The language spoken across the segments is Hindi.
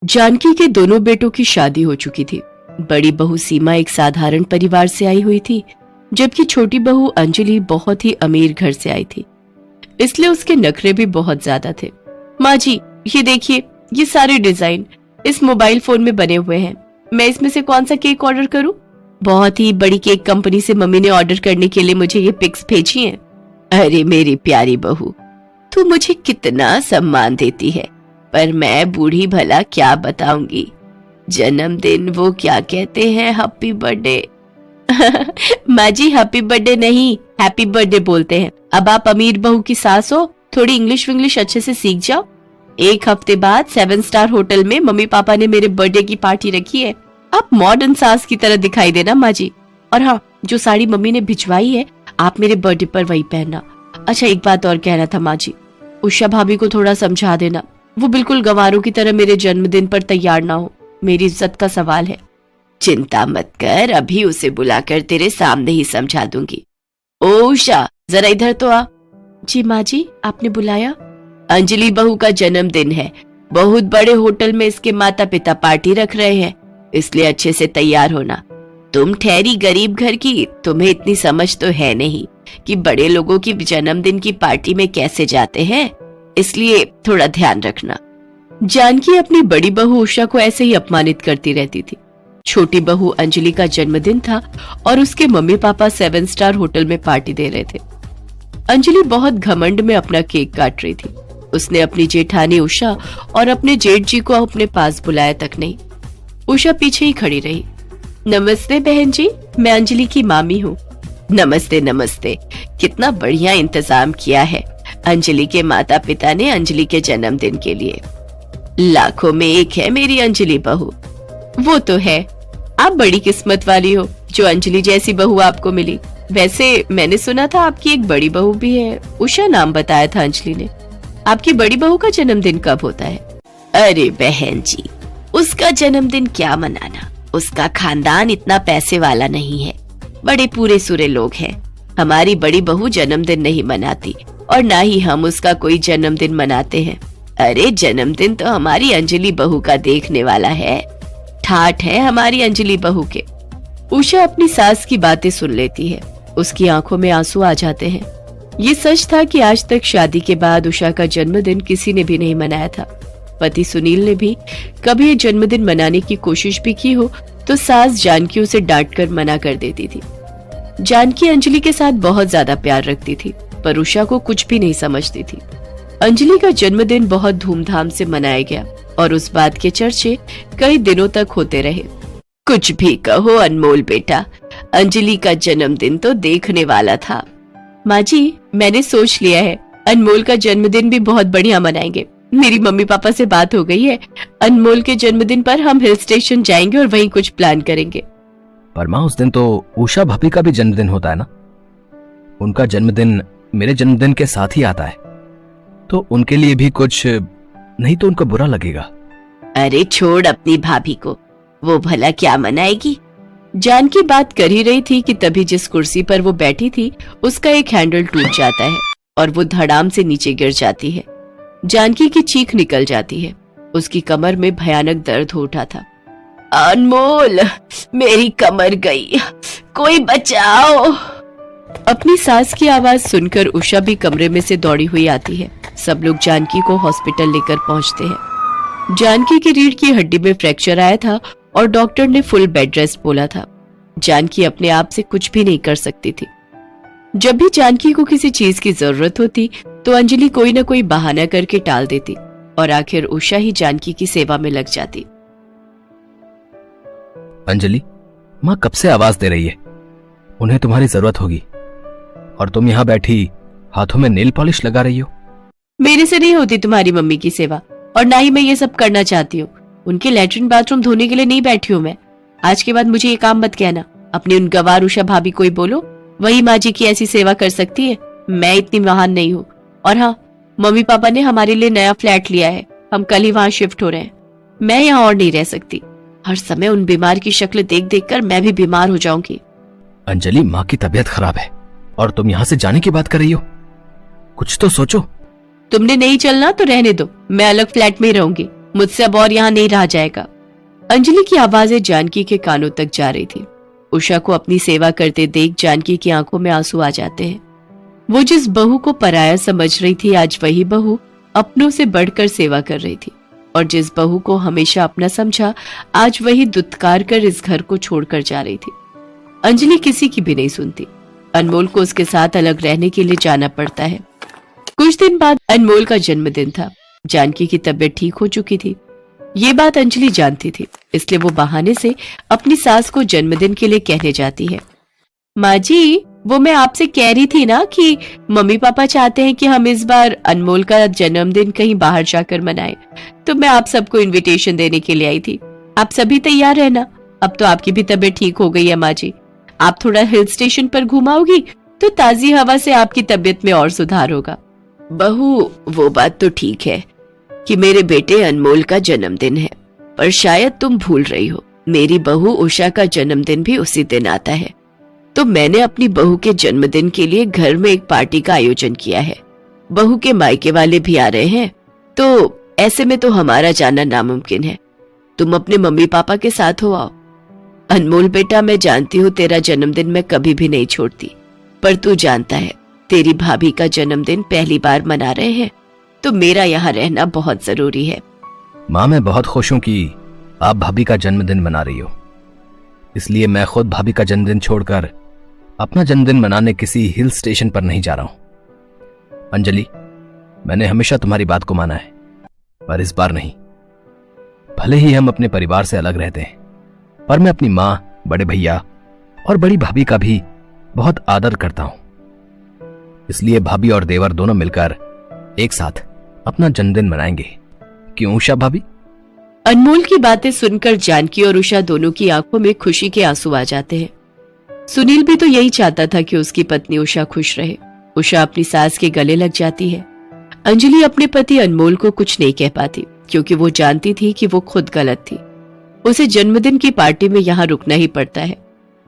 जानकी के दोनों बेटों की शादी हो चुकी थी। बड़ी बहू सीमा एक साधारण परिवार से आई हुई थी, जबकि छोटी बहू अंजलि बहुत ही अमीर घर से आई थी, इसलिए उसके नखरे भी बहुत ज्यादा थे। माँ जी, ये देखिए, ये सारे डिजाइन इस मोबाइल फोन में बने हुए हैं। मैं इसमें से कौन सा केक ऑर्डर करूं? बहुत ही बड़ी केक कंपनी से मम्मी ने ऑर्डर करने के लिए मुझे ये पिक्स भेजी हैं। अरे मेरी प्यारी बहू, तू मुझे कितना सम्मान देती है, पर मैं बूढ़ी भला क्या बताऊंगी। जन्मदिन वो क्या कहते हैं, हैप्पी बर्थडे। माँ जी, हैप्पी बर्थडे नहीं, हैप्पी बर्थडे बोलते हैं। अब आप अमीर बहू की सास हो, थोड़ी इंग्लिश विंग्लिश अच्छे से सीख जाओ। एक हफ्ते बाद 7 स्टार होटल में मम्मी पापा ने मेरे बर्थडे की पार्टी रखी है। आप मॉडर्न सास की तरह दिखाई देना माँ जी। और हाँ, जो साड़ी मम्मी ने भिजवाई है, आप मेरे बर्थडे पर वही पहनना। अच्छा, एक बात और कहना था माँ जी, उषा भाभी को थोड़ा समझा देना, वो बिल्कुल गंवारों की तरह मेरे जन्मदिन पर तैयार ना हो। मेरी इज्जत का सवाल है। चिंता मत कर, अभी उसे बुलाकर तेरे सामने ही समझा दूंगी। ओ उषा, जरा इधर तो आ। जी माँ जी, आपने बुलाया? अंजलि बहू का जन्मदिन है, बहुत बड़े होटल में इसके माता पिता पार्टी रख रहे हैं, इसलिए अच्छे से तैयार होना। तुम ठहरी गरीब घर की, तुम्हें इतनी समझ तो है नहीं कि बड़े लोगों की जन्मदिन की पार्टी में कैसे जाते हैं, इसलिए थोड़ा ध्यान रखना। जानकी अपनी बड़ी बहू उषा को ऐसे ही अपमानित करती रहती थी। छोटी बहू अंजलि का जन्मदिन था और उसके मम्मी पापा 7 स्टार होटल में पार्टी दे रहे थे। अंजलि बहुत घमंड में अपना केक काट रही थी। उसने अपनी जेठानी उषा और अपने जेठ जी को अपने पास बुलाया तक नहीं। उषा पीछे ही खड़ी रही। नमस्ते बहन जी, मैं अंजलि की मामी हूँ। नमस्ते नमस्ते, कितना बढ़िया इंतजाम किया है अंजलि के माता पिता ने अंजलि के जन्मदिन के लिए। लाखों में एक है मेरी अंजलि बहू। वो तो है, आप बड़ी किस्मत वाली हो जो अंजलि जैसी बहू आपको मिली। वैसे मैंने सुना था आपकी एक बड़ी बहू भी है, उषा नाम बताया था अंजलि ने। आपकी बड़ी बहू का जन्मदिन कब होता है? अरे बहन जी, उसका जन्मदिन क्या मनाना, उसका खानदान इतना पैसे वाला नहीं है, बड़े पूरे सूरे लोग हैं। हमारी बड़ी बहू जन्मदिन नहीं मनाती और ना ही हम उसका कोई जन्मदिन मनाते हैं। अरे जन्मदिन तो हमारी अंजलि बहू का देखने वाला है, ठाठ है हमारी अंजलि बहू के। उषा अपनी सास की बातें सुन लेती है, उसकी आंखों में आंसू आ जाते हैं। ये सच था कि आज तक शादी के बाद उषा का जन्मदिन किसी ने भी नहीं मनाया था। पति सुनील ने भी कभी जन्मदिन मनाने की कोशिश भी की हो तो सास जानकी उसे डांट कर मना कर देती थी। जानकी अंजलि के साथ बहुत ज्यादा प्यार रखती थी, पर उषा को कुछ भी नहीं समझती थी। अंजलि का जन्मदिन बहुत धूमधाम से मनाया गया और उस बात के चर्चे कई दिनों तक होते रहे। कुछ भी कहो अनमोल बेटा, अंजलि का जन्मदिन तो देखने वाला था। माँ जी, मैंने सोच लिया है, अनमोल का जन्मदिन भी बहुत बढ़िया मनाएंगे। मेरी मम्मी पापा से बात हो गई है, अनमोल के जन्मदिन पर हम हिल स्टेशन जाएंगे और वहीं कुछ प्लान करेंगे। पर माँ, उस दिन तो उषा भाभी का भी जन्मदिन होता है ना? उनका जन्मदिन मेरे जन्मदिन के साथ ही आता है, तो उनके लिए भी कुछ नहीं तो उनको बुरा लगेगा। अरे छोड़ अपनी भाभी को, वो भला क्या मनाएगी। जानकी बात कर ही रही थी कि तभी जिस कुर्सी पर वो बैठी थी उसका एक हैंडल टूट जाता है और वो धड़ाम से नीचे गिर जाती है। जानकी की चीख निकल जाती है, उसकी कमर में भयानक दर्द हो उठा था। अनमोल, मेरी कमर गई, कोई बचाओ। अपनी सास की आवाज सुनकर उषा भी कमरे में से दौड़ी हुई आती है। सब लोग जानकी को हॉस्पिटल लेकर पहुंचते हैं। जानकी की रीढ़ की हड्डी में फ्रैक्चर आया था और डॉक्टर ने फुल बेड रेस्ट बोला था। जानकी अपने आप से कुछ भी नहीं कर सकती थी। जब भी जानकी को किसी चीज की जरूरत होती तो अंजलि कोई न कोई बहाना करके टाल देती और आखिर उषा ही जानकी की सेवा में लग जाती। अंजलि, माँ कब से आवाज दे रही है, उन्हें तुम्हारी जरूरत होगी, और तुम यहाँ बैठी हाथों में नेल पॉलिश लगा रही हो। मेरे से नहीं होती तुम्हारी मम्मी की सेवा, और ना ही मैं ये सब करना चाहती हूँ। उनके लैट्रिन बाथरूम धोने के लिए नहीं बैठी हूँ मैं। आज के बाद मुझे ये काम मत कहना। अपनी उन गवार उषा भाभी को ही बोलो, वही माँ जी की ऐसी सेवा कर सकती है। मैं इतनी महान नहीं हूँ। और हाँ, मम्मी पापा ने हमारे लिए नया फ्लैट लिया है, हम कल ही वहाँ शिफ्ट हो रहे हैं। मैं यहाँ और नहीं रह सकती। हर समय उन बीमार की शक्ल देख देख कर मैं भी बीमार हो जाऊंगी। अंजलि, माँ की तबीयत खराब है और तुम यहाँ से जाने की बात कर रही हो, कुछ तो सोचो। तुमने नहीं चलना तो रहने दो, मैं अलग फ्लैट में ही रहूंगी। मुझसे अब और यहाँ नहीं रहा जाएगा। अंजलि की आवाजें जानकी के कानों तक जा रही थी। उषा को अपनी सेवा करते देख जानकी की आंखों में आंसू आ जाते हैं। वो जिस बहू को पराया समझ रही थी, आज वही बहू अपनों से बढ़कर सेवा कर रही थी, और जिस बहू को हमेशा अपना समझा, आज वही दुत्कार कर इस घर को छोड़कर जा रही थी। अंजलि किसी की भी नहीं सुनती। अनमोल को उसके साथ अलग रहने के लिए जाना पड़ता है। कुछ दिन बाद अनमोल का जन्मदिन था। जानकी की तबीयत ठीक हो चुकी थी। ये बात अंजलि जानती थी, इसलिए वो बहाने से अपनी सास को जन्मदिन के लिए कहने जाती है। माँ जी, वो मैं आपसे कह रही थी ना कि मम्मी पापा चाहते हैं कि हम इस बार अनमोल का जन्मदिन कहीं बाहर जाकर मनाएं, तो मैं आप सबको इनविटेशन देने के लिए आई थी। आप सभी तैयार रहना। अब तो आपकी भी तबीयत ठीक हो गई है माँ जी। आप थोड़ा हिल स्टेशन पर घुमाओगी तो ताजी हवा से आपकी तबीयत में और सुधार होगा। बहू, वो बात तो ठीक है कि मेरे बेटे अनमोल का जन्मदिन है, पर शायद तुम भूल रही हो, मेरी बहू उषा का जन्मदिन भी उसी दिन आता है। तो मैंने अपनी बहू के जन्मदिन के लिए घर में एक पार्टी का आयोजन किया है। बहू के मायके वाले भी आ रहे हैं, तो ऐसे में तो हमारा जाना नामुमकिन है। तुम अपने मम्मी पापा के साथ हो आओ। अनमोल बेटा, मैं जानती हूँ तेरा जन्मदिन मैं कभी भी नहीं छोड़ती, पर तू जानता है तेरी भाभी का जन्मदिन पहली बार मना रहे हैं, तो मेरा यहाँ रहना बहुत जरूरी है। माँ, मैं बहुत खुश हूँ कि आप भाभी का जन्मदिन मना रही हो, इसलिए मैं खुद भाभी का जन्मदिन छोड़कर अपना जन्मदिन मनाने किसी हिल स्टेशन पर नहीं जा रहा हूं। अंजलि, मैंने हमेशा तुम्हारी बात को माना है, पर इस बार नहीं। भले ही हम अपने परिवार से अलग रहते हैं, पर मैं अपनी माँ, बड़े भैया और बड़ी भाभी का भी बहुत आदर करता हूं। इसलिए भाभी और देवर दोनों मिलकर एक साथ अपना जन्मदिन मनाएंगे। क्यों उषा भाभी? अनमोल की बातें सुनकर जानकी और उषा दोनों की आंखों में खुशी के आंसू आ जाते हैं। सुनील भी तो यही चाहता था कि उसकी पत्नी उषा खुश रहे। उषा अपनी सास के गले लग जाती है। अंजलि अपने पति अनमोल को कुछ नहीं कह पाती, क्योंकि वो जानती थी कि वो खुद गलत थी। उसे जन्मदिन की पार्टी में यहाँ रुकना ही पड़ता है।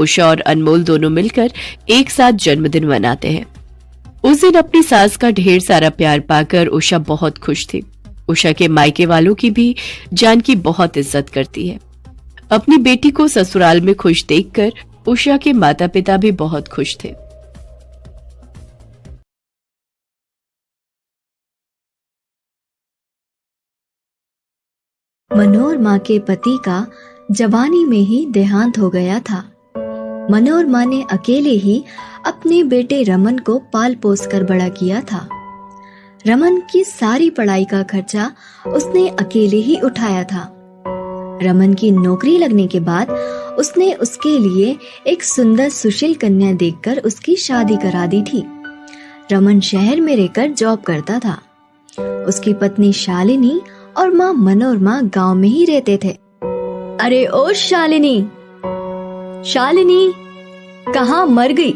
उषा और अनमोल दोनों मिलकर एक साथ जन्मदिन मनाते हैं। उस दिन अपनी सास का ढेर सारा प्यार पाकर उषा बहुत खुश थी। उषा के मायके वालों की भी जानकी बहुत इज्जत करती है। अपनी बेटी को ससुराल में खुश देखकर उषा के माता पिता भी बहुत खुश थे। मनोरमा के पति का जवानी में ही देहांत हो गया था। मनोरमा ने अकेले ही अपने बेटे रमन को पाल पोस कर बड़ा किया था। रमन की सारी पढ़ाई का खर्चा उसने अकेले ही उठाया था। रमन की नौकरी लगने के बाद उसने उसके लिए एक सुंदर सुशील कन्या देखकर उसकी शादी करा दी थी। रमन शहर में रहकर जॉब करता था। उसकी पत्नी शालिनी और माँ मनोरमा गांव में ही रहते थे। अरे ओ शालिनी, शालिनी कहाँ मर गई?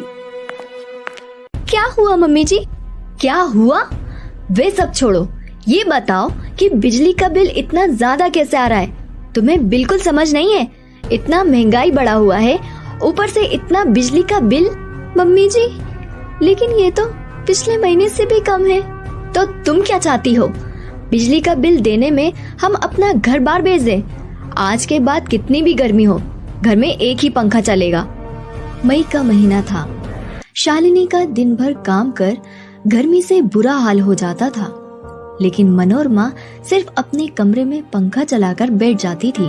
क्या हुआ मम्मी जी? क्या हुआ? वे सब छोड़ो, ये बताओ कि बिजली का बिल इतना ज्यादा कैसे आ रहा है? तुम्हें बिल्कुल समझ नहीं है? इतना महंगाई बढ़ा हुआ है, ऊपर से इतना बिजली का बिल। मम्मी जी, लेकिन ये तो पिछले महीने से भी कम है। तो तुम क्या चाहती हो? बिजली का बिल देने में हम अपना घर बार बेच दें? आज के बाद कितनी भी गर्मी हो, घर में एक ही पंखा चलेगा। मई का महीना था। शालिनी का दिन भर काम कर गर्मी से बुरा हाल हो जाता था, लेकिन मनोरमा सिर्फ अपने कमरे में पंखा चलाकर बैठ जाती थी,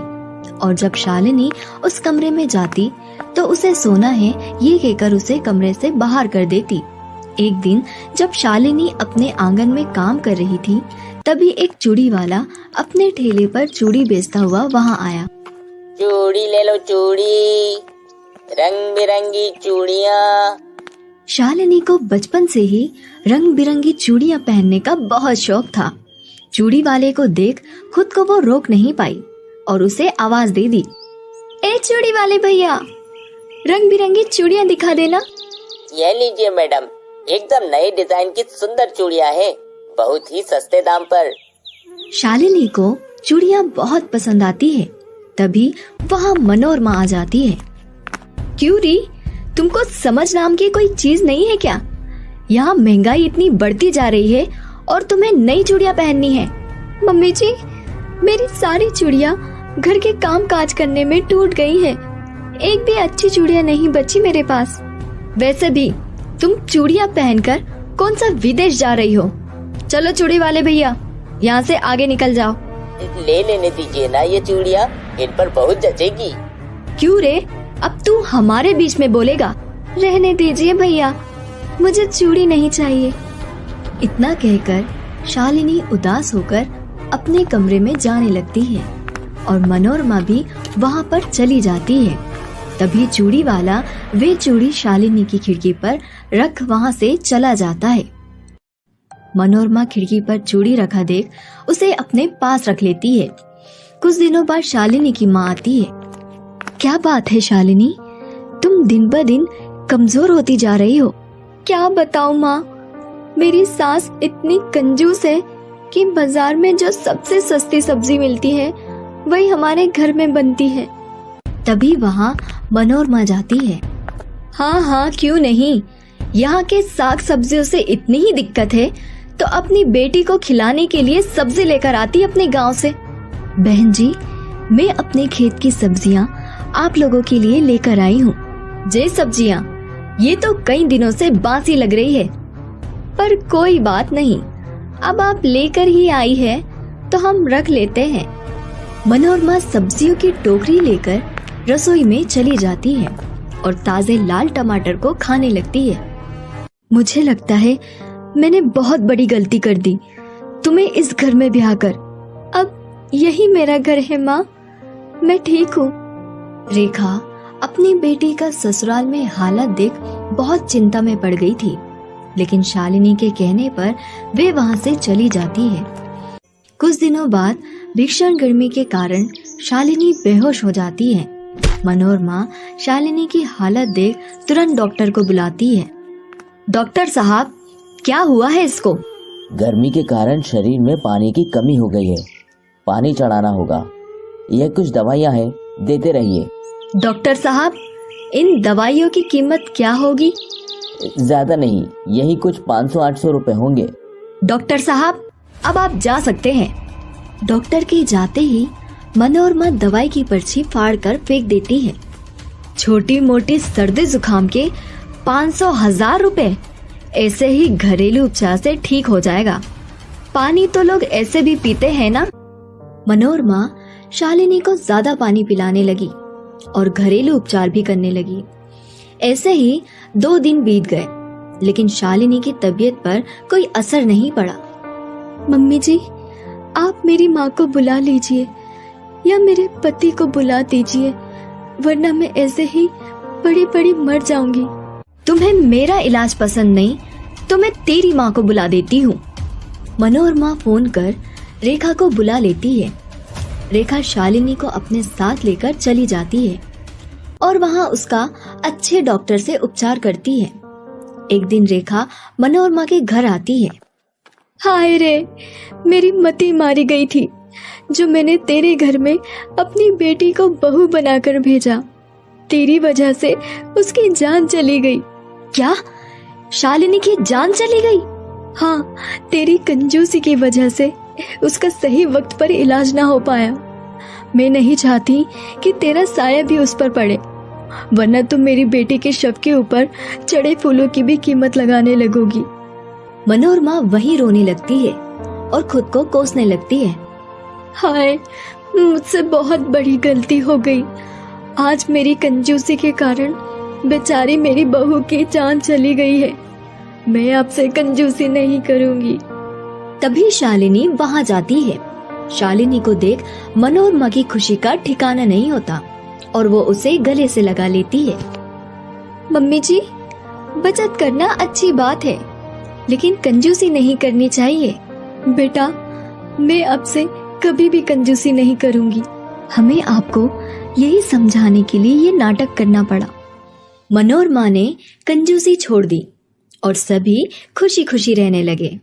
और जब शालिनी उस कमरे में जाती तो उसे सोना है ये कहकर उसे कमरे से बाहर कर देती। एक दिन जब शालिनी अपने आंगन में काम कर रही थी, तभी एक चूड़ी वाला अपने ठेले पर चूड़ी बेचता हुआ वहां आया। चूड़ी ले लो चूड़ी, रंग बिरंगी चूड़ियाँ। शालिनी को बचपन से ही रंग बिरंगी चूड़ियाँ पहनने का बहुत शौक था। चूड़ी वाले को देख खुद को वो रोक नहीं पाई और उसे आवाज दे दी, ए चूड़ी वाले भैया, रंग बिरंगी चूड़ियाँ दिखा देना। ये लीजिए मैडम, एकदम नए डिजाइन की सुंदर चूड़ियाँ हैं, बहुत ही सस्ते दाम पर। शालिनी को चूड़ियाँ बहुत पसंद आती है। तभी वहाँ मनोरमा आ जाती है। क्यों री, तुमको समझ नाम की कोई चीज नहीं है क्या? यहाँ महंगाई इतनी बढ़ती जा रही है और तुम्हें नई चूड़ियाँ पहननी है। मम्मी जी, मेरी सारी चूड़ियाँ घर के काम काज करने में टूट गई हैं। एक भी अच्छी चूड़ियाँ नहीं बची मेरे पास। वैसे भी तुम चूड़ियाँ पहनकर कौन सा विदेश जा रही हो? चलो चूड़ी वाले भैया, यहाँ से आगे निकल जाओ। ले लेने दीजिए ना ये चूड़ियाँ, इन पर बहुत जचेगी। क्यों रे, अब तू हमारे बीच में बोलेगा? रहने दीजिए भैया, मुझे चूड़ी नहीं चाहिए। इतना कहकर शालिनी उदास होकर अपने कमरे में जाने लगती है और मनोरमा भी वहाँ पर चली जाती है। तभी चूड़ी वाला वे चूड़ी शालिनी की खिड़की पर रख वहाँ से चला जाता है। मनोरमा खिड़की पर चूड़ी रखा देख उसे अपने पास रख लेती है। कुछ दिनों बाद शालिनी की माँ आती है। क्या बात है शालिनी, तुम दिन ब दिन कमजोर होती जा रही हो। क्या बताऊं माँ, मेरी सास इतनी कंजूस है कि बाजार में जो सबसे सस्ती सब्जी मिलती है वही हमारे घर में बनती है। तभी वहाँ मनोरमा जाती है। हाँ हाँ क्यों नहीं, यहाँ के साग सब्जियों से इतनी ही दिक्कत है तो अपनी बेटी को खिलाने के लिए सब्जी लेकर आती अपने गांव से। बहन जी, मैं अपने खेत की सब्जियाँ आप लोगों के लिए लेकर आई हूँ। जे सब्जियाँ, ये तो कई दिनों से बासी लग रही है, पर कोई बात नहीं, अब आप लेकर ही आई है तो हम रख लेते हैं। मनोरमा सब्जियों की टोकरी लेकर रसोई में चली जाती है और ताजे लाल टमाटर को खाने लगती है। मुझे लगता है मैंने बहुत बड़ी गलती कर दी तुम्हें इस घर में ब्याह कर। अब यही मेरा घर है माँ, मैं ठीक हूँ। रेखा अपनी बेटी का ससुराल में हालत देख बहुत चिंता में पड़ गई थी, लेकिन शालिनी के कहने पर वे वहां से चली जाती है। कुछ दिनों बाद भीषण गर्मी के कारण शालिनी बेहोश हो जाती है। मनोरमा शालिनी की हालत देख तुरंत डॉक्टर को बुलाती है। डॉक्टर साहब, क्या हुआ है इसको? गर्मी के कारण शरीर में पानी की कमी हो गई है, पानी चढ़ाना होगा। यह कुछ दवाइयाँ हैं, देते रहिए। डॉक्टर साहब, इन दवाइयों की कीमत क्या होगी? ज्यादा नहीं, यही कुछ 500-800 रुपए होंगे। डॉक्टर साहब, अब आप जा सकते हैं। डॉक्टर के जाते ही मनोरमा दवाई की पर्ची फाड़ कर फेंक देती है। छोटी मोटी सर्दी जुकाम के 500,000 रुपए, ऐसे ही घरेलू उपचार से ठीक हो जाएगा। पानी तो लोग ऐसे भी पीते हैं ना। मनोरमा शालिनी को ज्यादा पानी पिलाने लगी और घरेलू उपचार भी करने लगी। ऐसे ही 2 दिन बीत गए, लेकिन शालिनी की तबीयत पर कोई असर नहीं पड़ा। मम्मी जी, आप मेरी माँ को बुला लीजिए या मेरे पति को बुला दीजिए, वरना मैं ऐसे ही बड़ी बड़ी मर जाऊंगी। तुम्हें मेरा इलाज पसंद नहीं तो मैं तेरी माँ को बुला देती हूँ। मनोरमा फोन कर रेखा को बुला लेती है। रेखा शालिनी को अपने साथ लेकर चली जाती है और वहाँ उसका अच्छे डॉक्टर से उपचार करती है। एक दिन रेखा मनोरमा के घर आती है। हाय रे, मेरी मति मारी गई थी जो मैंने तेरे घर में अपनी बेटी को बहू बनाकर भेजा। तेरी वजह से उसकी जान चली गई। क्या? शालिनी की जान चली गई? हाँ, तेरी कंजूसी की वजह से उसका सही वक्त पर इलाज ना हो पाया। मैं नहीं चाहती कि तेरा साया भी उस पर पड़े, वरना तुम मेरी बेटी के शव के ऊपर चढ़े फूलों की भी कीमत लगाने लगोगी। मनोरमा वहीं रोने लगती है और खुद को कोसने लगती है। हाय, मुझसे बहुत बड़ी गलती हो गई। आज मेरी कंजूसी के कारण बेचारी मेरी बहू की जान चली गई है। मैं आपसे कंजूसी नहीं करूंगी। तभी शालिनी वहां जाती है। शालिनी को देख मनोरमा की खुशी का ठिकाना नहीं होता और वो उसे गले से लगा लेती है। मम्मी जी, बचत करना अच्छी बात है, लेकिन कंजूसी नहीं करनी चाहिए। बेटा, मैं आपसे कभी भी कंजूसी नहीं करूंगी। हमें आपको यही समझाने के लिए ये नाटक करना पड़ा। मनोरमा ने कंजूसी छोड़ दी और सभी खुशी खुशी रहने लगे।